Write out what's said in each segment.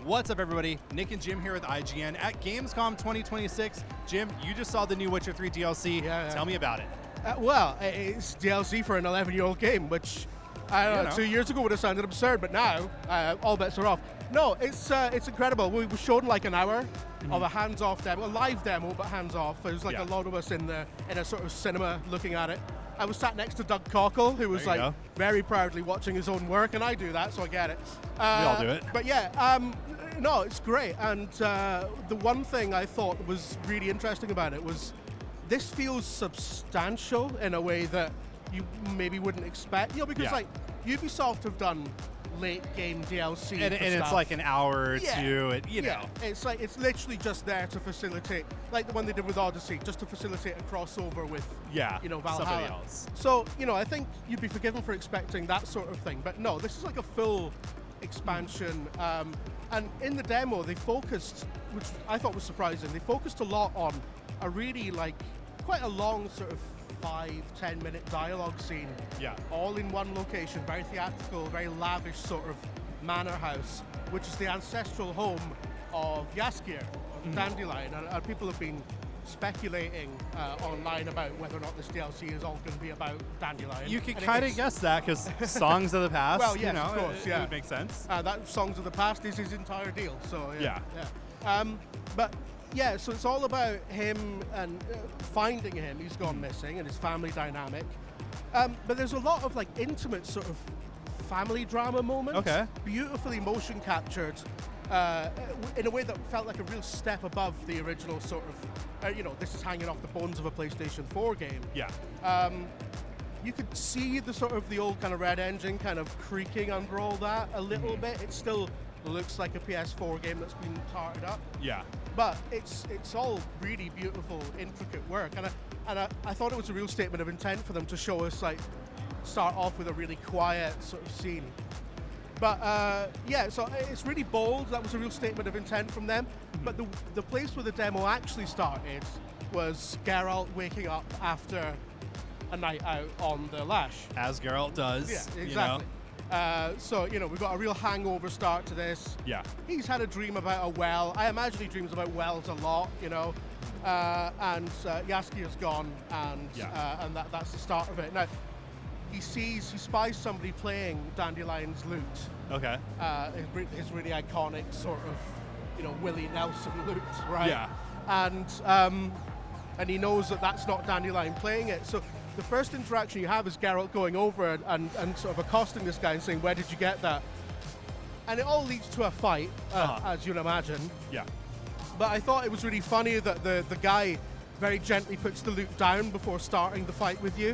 What's up, everybody? Nick and Jim here with IGN at Gamescom 2026. Jim, you just saw the new Witcher 3 DLC. Yeah. Tell me about it. Well, it's DLC for an 11-year-old game, which I don't know, 2 years ago would have sounded absurd, but now all bets are off. No, it's incredible. We were shown like an hour of a hands-off demo, a live demo, but hands-off. There was like a lot of us in a sort of cinema looking at it. I was sat next to Doug Cockle, who was like very proudly watching his own work, and I do that, so I get it. We all do it. But yeah, no, it's great. And the one thing I thought was really interesting about it was this feels substantial in a way that you maybe wouldn't expect. You know, because like Ubisoft have done late game DLC and it's like an hour or two. You know, it's like it's literally just there to facilitate, like the one they did with Odyssey, just to facilitate a crossover with Valhalla. Somebody else. So I think you'd be forgiven for expecting that sort of thing, but no, this is like a full expansion. And in the demo, they focused, which I thought was surprising, they focused a lot on a really like quite a long sort of 5-10 minute dialogue scene, all in one location, very theatrical, very lavish sort of manor house, which is the ancestral home of Jaskier, of Dandelion, and people have been speculating online about whether or not this DLC is all going to be about Dandelion. You could kind of guess that because Songs of the Past, well, yes, of course, it would make sense. That Songs of the Past is his entire deal, so but yeah, so it's all about him and finding him. He's gone missing, and his family dynamic. But there's a lot of like intimate sort of family drama moments. Beautifully motion captured in a way that felt like a real step above the original sort of, this is hanging off the bones of a PlayStation 4 game. You could see the sort of the old kind of Red Engine kind of creaking under all that a little bit. It still looks like a PS4 game that's been tarted up. But it's all really beautiful, intricate work, and I thought it was a real statement of intent for them to show us like start off with a really quiet sort of scene. But so it's really bold. That was a real statement of intent from them. But the place where the demo actually started was Geralt waking up after a night out on the Lash, as Geralt does. Yeah, exactly. So we've got a real hangover start to this. He's had a dream about a well. I imagine he dreams about wells a lot, and Jaskier's gone, and that's the start of it. Now he spies somebody playing Dandelion's lute. His really iconic sort of Willie Nelson lute, right? And he knows that that's not Dandelion playing it. So the first interaction you have is Geralt going over and sort of accosting this guy and saying, "Where did you get that?" And it all leads to a fight, as you'd imagine. But I thought it was really funny that the guy very gently puts the lute down before starting the fight with you,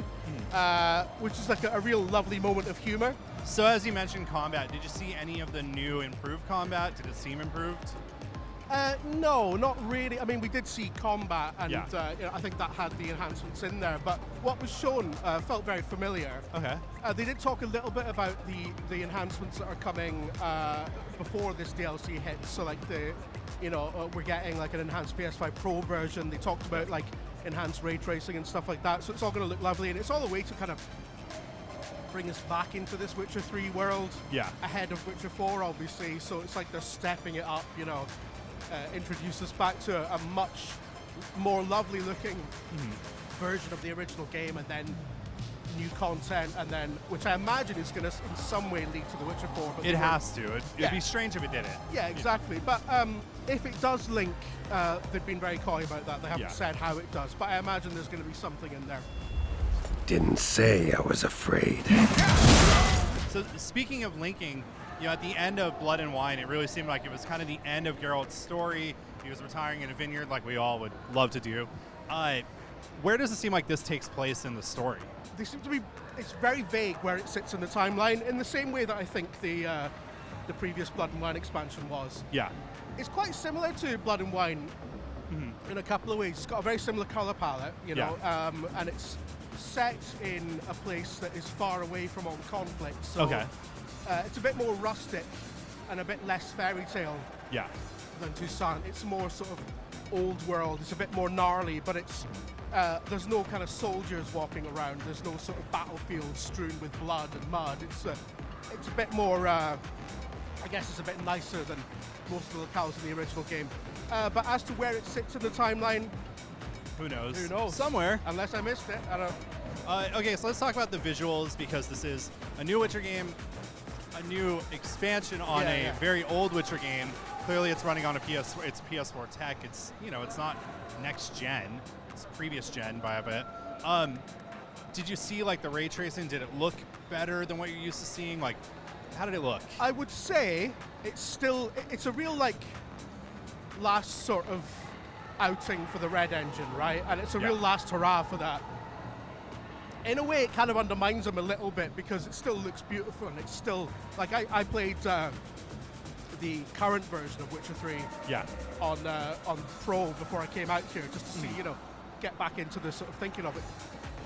which is like a real lovely moment of humor. So as you mentioned combat, did you see any of the new improved combat? Did it seem improved? No, not really. I mean, we did see combat, and I think that had the enhancements in there. But what was shown felt very familiar. They did talk a little bit about the enhancements that are coming before this DLC hits. So, like we're getting like an enhanced PS5 Pro version. They talked about like enhanced ray tracing and stuff like that. So it's all going to look lovely, and it's all a way to kind of bring us back into this Witcher 3 world. Ahead of Witcher 4, obviously. So it's like they're stepping it up. Introduce us back to a much more lovely looking version of the original game, and then new content, and then which I imagine is going to in some way lead to The Witcher 4. But it has to. It'd be strange if it didn't. Yeah, exactly. But if it does link, they've been very coy about that. They haven't said how it does, but I imagine there's going to be something in there. Didn't say I was afraid. So speaking of linking, at the end of Blood and Wine, it really seemed like it was kind of the end of Geralt's story. He was retiring in a vineyard like we all would love to do. Where does it seem like this takes place in the story? They seem to be, it's very vague where it sits in the timeline, in the same way that I think the previous Blood and Wine expansion was. It's quite similar to Blood and Wine in a couple of ways. It's got a very similar color palette, and it's set in a place that is far away from all the conflict. So it's a bit more rustic and a bit less fairy tale than Toussaint. It's more sort of old world. It's a bit more gnarly, but it's there's no kind of soldiers walking around. There's no sort of battlefield strewn with blood and mud. It's a bit more I guess it's a bit nicer than most of the locales in the original game. But as to where it sits in the timeline, who knows? who knows? Somewhere. Unless I missed it. I don't. Okay, so let's talk about the visuals because this is a new Witcher game, a new expansion on a very old Witcher game. Clearly, it's running on it's PS4 tech. It's it's not next gen. It's previous gen by a bit. Did you see like the ray tracing? Did it look better than what you're used to seeing? Like, how did it look? I would say it's a real like last sort of outing for the Red Engine, right? And it's a real last hurrah for that. In a way, it kind of undermines them a little bit because it still looks beautiful and it's still like I played the current version of Witcher 3 on Pro before I came out here just to see, get back into the sort of thinking of it.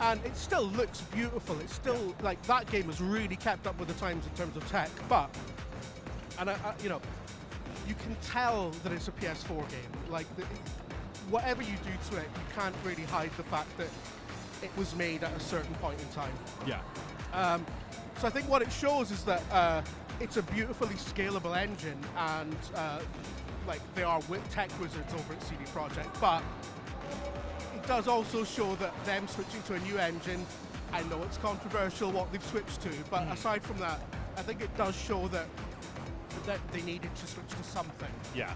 And it still looks beautiful. It's still like that game has really kept up with the times in terms of tech. But you can tell that it's a PS4 game. Like whatever you do to it, you can't really hide the fact that it was made at a certain point in time. Yeah. So I think what it shows is that it's a beautifully scalable engine, and like they are tech wizards over at CD Projekt, but it does also show that them switching to a new engine, I know it's controversial what they've switched to, but aside from that, I think it does show that they needed to switch to something. Yeah.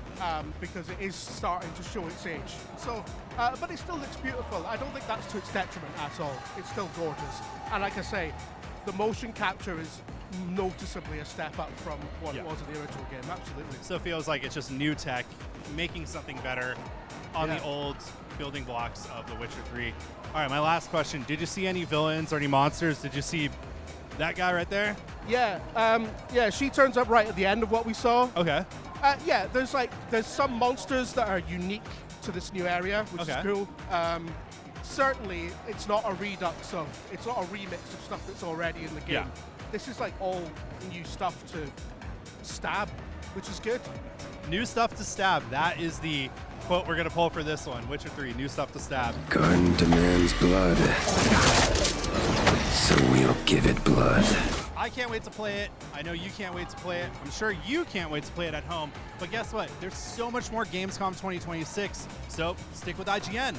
Because it is starting to show its age. So, but it still looks beautiful. I don't think that's to its detriment at all. It's still gorgeous. And like I say, the motion capture is noticeably a step up from what it was in the original game. Absolutely. So it feels like it's just new tech, making something better on the old building blocks of The Witcher 3. All right, my last question. Did you see any villains or any monsters? Did you see that guy right there? Yeah, she turns up right at the end of what we saw. Okay. There's some monsters that are unique to this new area, which is cool. Certainly, it's not a remix of stuff that's already in the game. Yeah. This is like all new stuff to stab, which is good. New stuff to stab. That is the quote we're going to pull for this one. Witcher 3, new stuff to stab. Gun demands blood, so we'll give it blood. I can't wait to play it. I know you can't wait to play it. I'm sure you can't wait to play it at home. But guess what? There's so much more Gamescom 2026. So stick with IGN.